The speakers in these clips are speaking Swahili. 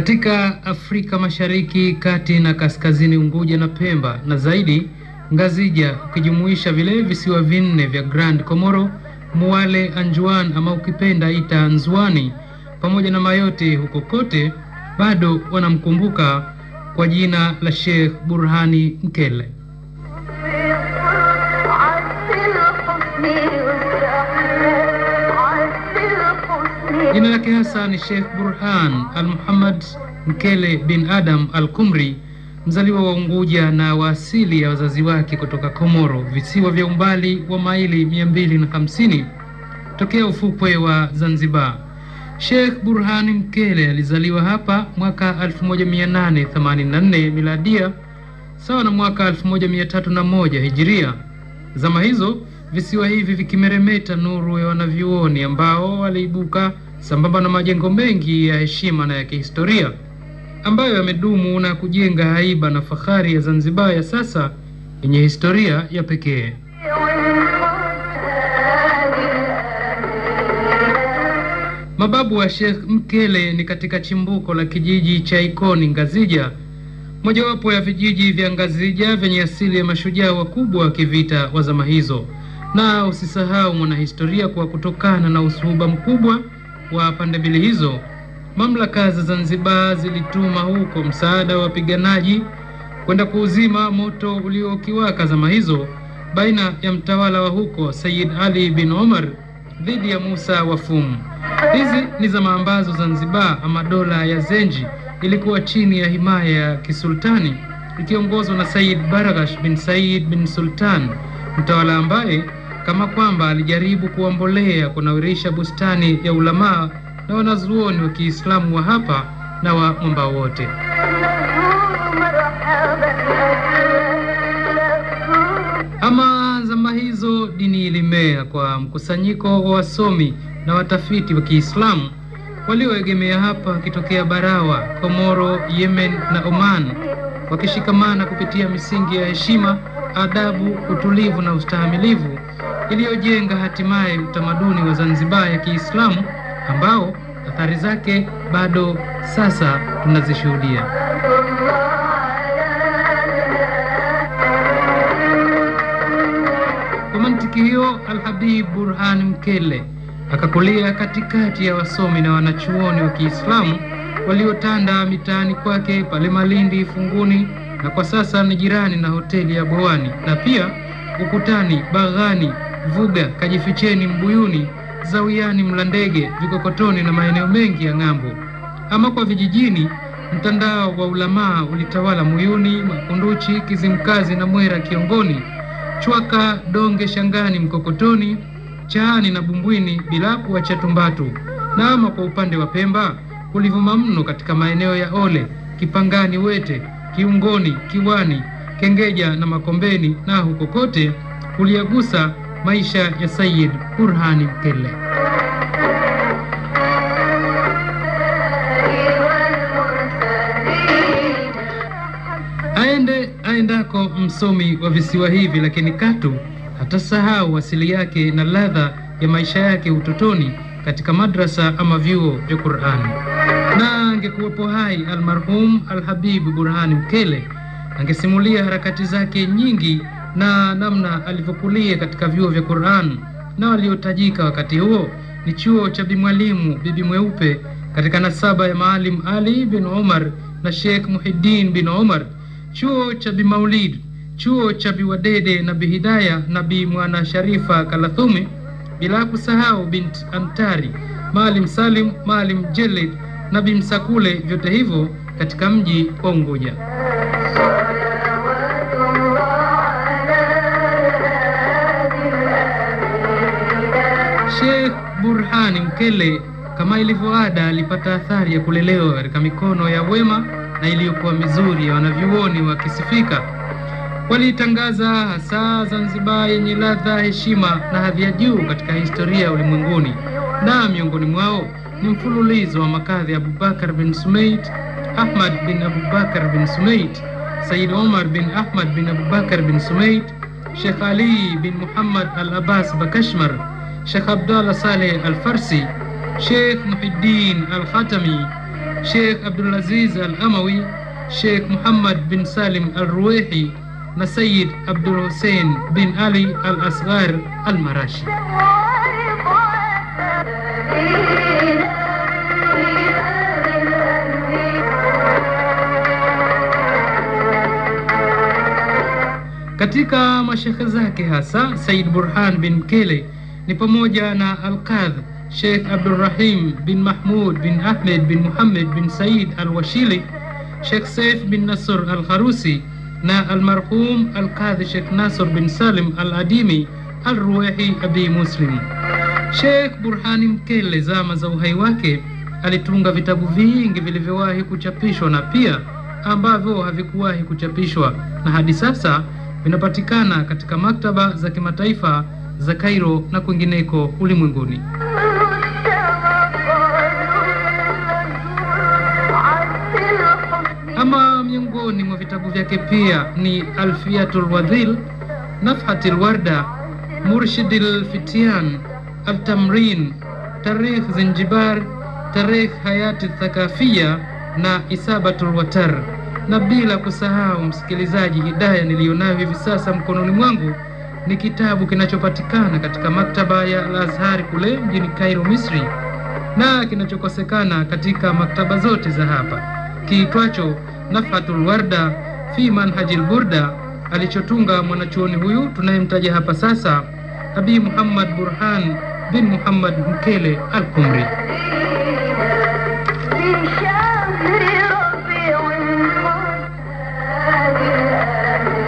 Katika Afrika Mashariki, Kati na Kaskazini, Unguja na Pemba na zaidi Ngazija, ukijumuisha vile visiwa vinne vya Grand Comoro, Mwale, Anjuan ama ukipenda ita Nzwani, pamoja na Mayotte, huko kote bado wanamkumbuka kwa jina la Sheikh Burhani Mkele. Jina lake hasa ni Sheikh Burhan al-Muhammad Mkele bin Adam al-Kumri, mzaliwa wa Unguja na wa asili ya wazazi wake kutoka Komoro, visiwa vya umbali wa maili 250 tokea ufukwe wa Zanzibar. Sheikh Burhani Mkele alizaliwa hapa mwaka 1884 miladia, sawa na mwaka 1301 hijiria. Zama hizo visiwa hivi vikimeremeta nuru ya wanavyuoni ambao waliibuka sambamba na majengo mengi ya heshima na ya kihistoria ambayo yamedumu na kujenga haiba na fahari ya Zanzibar ya sasa yenye historia ya pekee. Mababu wa Sheikh Mkele ni katika chimbuko la kijiji cha Ikoni Ngazija, mojawapo ya vijiji vya Ngazija vyenye asili ya mashujaa wakubwa wa kivita wa zama hizo. Na usisahau mwanahistoria kwa kutokana na usuhuba mkubwa wa pande mbili hizo, mamlaka za Zanzibar zilituma huko msaada wa wapiganaji kwenda kuuzima moto uliokiwaka zama hizo baina ya mtawala wa huko Sayyid Ali bin Omar dhidi ya Musa wa Fumu. Hizi ni zama ambazo Zanzibar ama dola ya Zenji ilikuwa chini ya himaya ya kisultani ikiongozwa na Sayyid Baragash bin Said bin Sultan, mtawala ambaye kama kwamba alijaribu kuambolea kunawirisha bustani ya ulama na wanazuoni wa Kiislamu wa hapa na wa mwambao wote. Ama zama hizo dini ilimea kwa mkusanyiko wa wasomi na watafiti wa Kiislamu walioegemea hapa kitokea Barawa, Komoro, Yemen na Oman, wakishikamana kupitia misingi ya heshima, adabu, utulivu na ustahimilivu iliyojenga hatimaye utamaduni wa Zanzibar ya Kiislamu ambao athari zake bado sasa tunazishuhudia. Kwa mantiki hiyo, Al-Habib Burhan Mkele akakulia katikati ya wasomi na wanachuoni wa Kiislamu waliotanda mitaani kwake pale Malindi Funguni, na kwa sasa ni jirani na hoteli ya Bowani, na pia Ukutani, Baghani, Vuga, Kajificheni, Mbuyuni, Zawiani, Mlandege, Vikokotoni na maeneo mengi ya ng'ambo. Ama kwa vijijini, mtandao wa ulamaa ulitawala Muyuni, Makunduchi, Kizimkazi na Mwera Kiongoni, Chwaka, Donge, Shangani, Mkokotoni, Chahani na Bumbwini, bila kuacha Tumbatu. Na ama kwa upande wa Pemba kulivuma mno katika maeneo ya Ole, Kipangani, Wete, Kiungoni, Kiwani, Kengeja na Makombeni, na huko kote kuliagusa maisha ya Sayyid Burhani Mkele. Aendako msomi wa visiwa hivi, lakini katu hatasahau asili yake na ladha ya maisha yake utotoni katika madrasa ama vyuo vya Qur'ani. Na angekuwepo hai almarhum Al-Habib Burhani Mkele, angesimulia harakati zake nyingi na namna alivyokulia katika vyuo vya Qur'an, na waliotajika wakati huo ni chuo cha Bimwalimu Bibi Mweupe katika nasaba ya Maalim Ali bin Omar na Sheikh Muhiddin bin Omar, chuo cha Bimaulid, chuo cha Biwadede na Bihidaya na Bi Mwana Sharifa Kalathumi, bila kusahau Bint Antari, Maalim Salim, Maalim Jelid na Bimsakule, vyote hivyo katika mji wa Unguja. Sheikh Burhani Mkele kama ilivyoada alipata athari ya kulelewa katika mikono ya wema na iliyokuwa mizuri ya wanavyuoni wakisifika. Walitangaza hasa Zanzibar yenye ladha, heshima na hadhi ya juu katika historia ya ulimwenguni, na miongoni mwao ni mfululizo wa makadhi Abubakar bin Sumait, Ahmad bin Abubakar bin Sumait, Sayyid Omar bin Ahmad bin Abubakar bin Sumait, Sheikh Ali bin Muhammad Al-Abbas Bakashmar, Sheikh Abdullah Saleh Al-Farsi, Sheikh Muhiddin Al-Khatami, Sheikh Abdulaziz Al-Amawi, Sheikh Muhammad bin Salim Al-Ruwahi na Sayyid Abdul Hussein bin Ali Al-Asghar Al-Marashi. Katika mashekhe zake hasa Sayyid Burhan bin Mkele ni pamoja na Al-Qadh Sheikh Abdurrahim bin Mahmud bin Ahmed bin Muhammad bin Said Al-Washili, Sheikh Saif bin Nasr Al-Kharusi na almarhum Al-Qadhi Sheikh Nasr bin Salim Al-Adimi Al-Ruwahi Abi Muslim. Sheikh Burhani Mkele zama za uhai wake alitunga vitabu vingi vilivyowahi kuchapishwa na pia ambavyo havikuwahi kuchapishwa na hadi sasa vinapatikana katika maktaba za kimataifa za Cairo na kwingineko ulimwenguni. Ama miongoni mwa vitabu vyake pia ni Alfiyatul Wadhil, Nafhatul Warda, Murshidil Fitian, Al-Tamrin, Tarikh Zanzibar, Tarikh Hayati Thaqafia na Isabatul Watar. Na bila kusahau msikilizaji, hidaya nilionayo hivi sasa mkononi mwangu ni kitabu kinachopatikana katika maktaba ya Al-Azhar kule mjini Cairo, Misri, na kinachokosekana katika maktaba zote za hapa, kiitwacho Nafhatul Warda fi Manhajil Burda, alichotunga mwanachuoni huyu tunayemtaja hapa sasa, Abi Muhammad Burhan bin Muhammad Mkele Al-Kumri.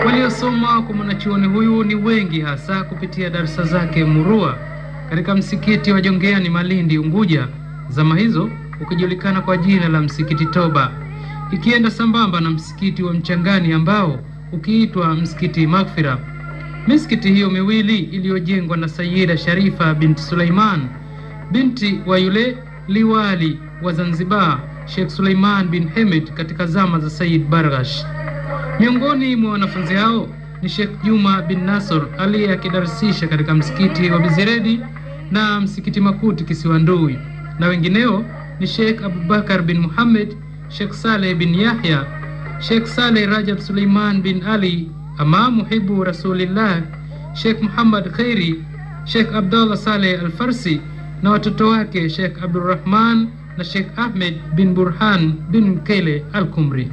Waliosoma kwa mwanachuoni huyu ni wengi, hasa kupitia darasa zake murua katika msikiti wa Jongeani Malindi, Unguja, zama hizo ukijulikana kwa jina la Msikiti Toba, ikienda sambamba na msikiti wa Mchangani ambao ukiitwa Msikiti Maghfira. Misikiti hiyo miwili iliyojengwa na Sayyida Sharifa binti Suleiman, binti wa yule liwali wa Zanzibar Sheikh Suleiman bin Hamid katika zama za Sayyid Barghash. Miongoni mwa wanafunzi hao ni Sheikh Juma bin Nasr aliyekidarsisha katika msikiti wa Biziredi na msikiti Makuti Kisiwandui, na wengineo ni Sheikh Abubakar bin Muhammad, Sheikh Saleh bin Yahya, Sheikh Saleh Rajab Suleiman bin Ali ama Muhibu Rasulillah, Sheikh Muhammad Khairi, Sheikh Abdullah Saleh Al-Farsi na watoto wake Sheikh Abdurrahman na Sheikh Ahmed bin Burhan bin Mkele Al-Kumri.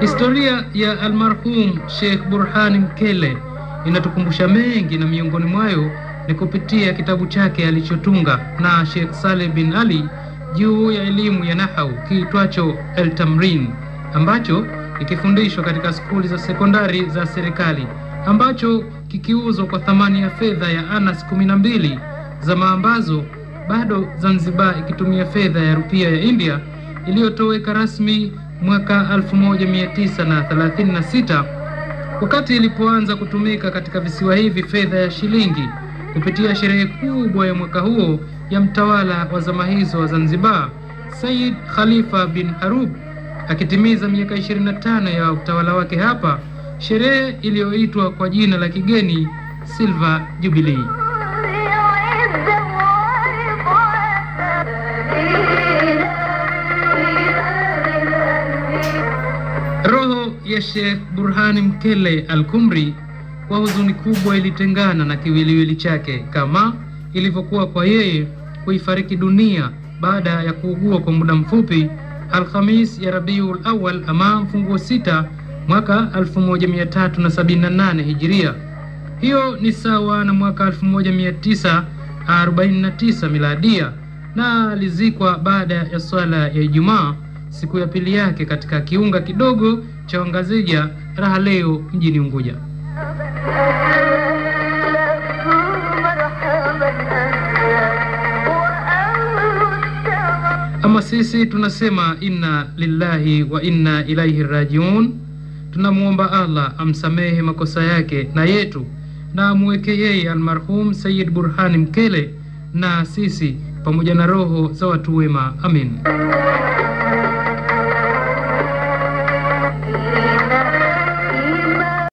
Historia ya almarhum Sheikh Burhani Mkele inatukumbusha mengi, na miongoni mwayo ni kupitia kitabu chake alichotunga na Sheikh Saleh bin Ali juu ya elimu ya nahau kiitwacho Al-Tamrin, ambacho kikifundishwa katika skuli za sekondari za serikali, ambacho kikiuzwa kwa thamani ya fedha ya anas 12, zama ambazo bado Zanzibar ikitumia fedha ya rupia ya India iliyotoweka rasmi mwaka 1936, wakati ilipoanza kutumika katika visiwa hivi fedha ya shilingi, kupitia sherehe kubwa ya mwaka huo ya mtawala wa zama hizo wa Zanzibar Said Khalifa bin Harub akitimiza miaka 25 ya utawala wake hapa, sherehe iliyoitwa kwa jina la kigeni Silver Jubilee. Roho ya Sheikh Burhani Mkele Al-Kumri kwa huzuni kubwa ilitengana na kiwiliwili chake, kama ilivyokuwa kwa yeye kuifariki dunia baada ya kuugua kwa muda mfupi Alhamis ya Rabiul Awal ama mfunguo 6 mwaka 1378 Hijiria. Hiyo ni sawa na mwaka 1949 miladia, na alizikwa baada ya swala ya Ijumaa siku ya pili yake katika kiunga kidogo cha Ngazija Raha Leo mjini Unguja. Ama sisi tunasema inna lillahi wa inna ilaihi rajiun. Tunamuomba Allah amsamehe makosa yake na yetu, na amweke yeye almarhum Sayyid Burhani Mkele na sisi pamoja na roho za watu wema. Amin.